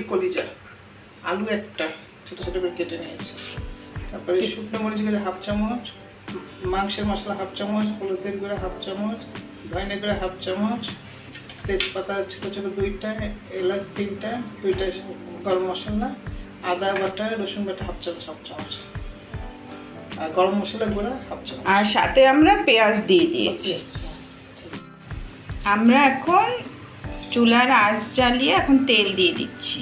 মুরগির কলিজা, আলু একটা ছোট ছোট করে কেটে নিয়েছি, তারপরে শুকনো মরিচ গুঁড়ো হাফ চামচ, মাংসের মশলা হাফ চামচ, হলুদের গুঁড়ো হাফ চামচ, ধনিয়া গুঁড়ো হাফ চামচ, তেজপাতা ছোট ছোট 2টা, এলাচ 3টা, 2টা গরম মশলা, আদা বাটা, রসুন বাটা হাফ চামচ, আর গরম মশলা গুঁড়ো হাফ চামচ, আর সাথে আমরা পেঁয়াজ দিয়ে দিয়েছি। আমরা এখন চুলার আঁচ জ্বালিয়ে এখন তেল দিয়ে দিচ্ছি।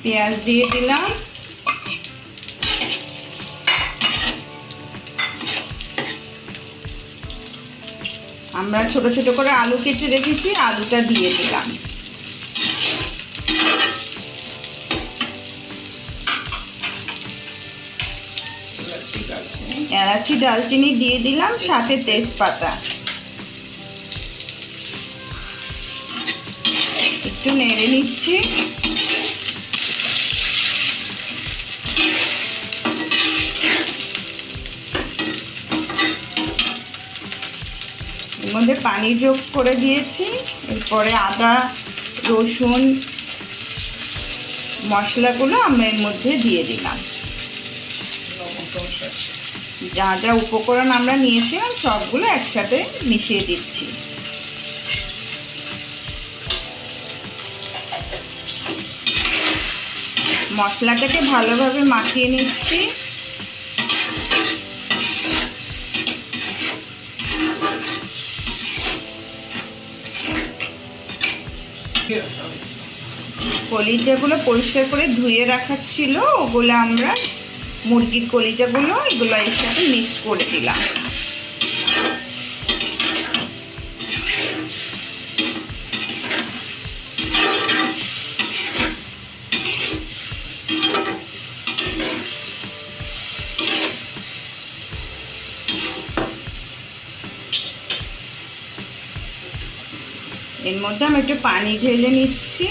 পেঁয়াজ দিয়ে দিলাম, আমরা ছোট ছোট করে আলু কেটে রেখেছি, আলুটা দিয়ে দিলাম। এলাচি দারচিনি দিয়ে দিলাম, সাথে তেজপাতা। একটু নেড়ে নিচ্ছি। এর মধ্যে পানি যোগ করে দিয়েছি। এরপরে আদা রসুন মশলাগুলো আমরা এর মধ্যে দিয়ে দিলাম। যা যা উপকরণ আমরা নিয়েছিলাম সবগুলো একসাথে মিশিয়ে দিচ্ছি। মশলাটাকে ভালোভাবে মাখিয়ে নিচ্ছি। কলিজাগুলো পরিষ্কার করে ধুয়ে রাখা ছিল, ওগুলো আমরা মুরগির কলিজাগুলো এগুলো এর সাথে মিক্স করে দিলাম। এর মধ্যে আমি একটু পানি ঢেলে নিচ্ছি।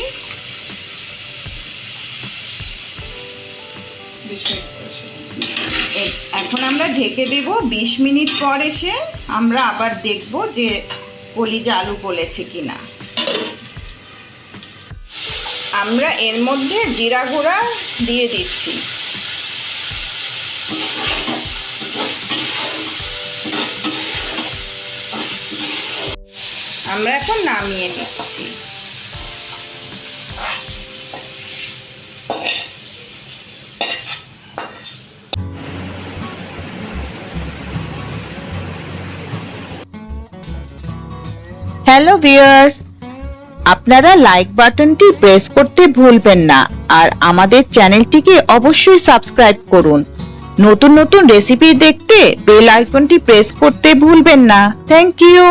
এখন আমরা ঢেকে দেব। 20 মিনিট পর এসে আমরা আবার দেখব যে কলিজা আলু গলেছে কিনা। আমরা এর মধ্যে জিরা গুঁড়া দিয়ে দিচ্ছি। আমরা এখন নামিয়ে নিচ্ছি। হ্যালো ভিউয়ার্স, আপনারা লাইক বাটনটি প্রেস করতে ভুলবেন না, আর আমাদের চ্যানেলটিকে অবশ্যই সাবস্ক্রাইব করুন। নতুন নতুন রেসিপি দেখতে বেল আইকনটি প্রেস করতে ভুলবেন না। Thank you.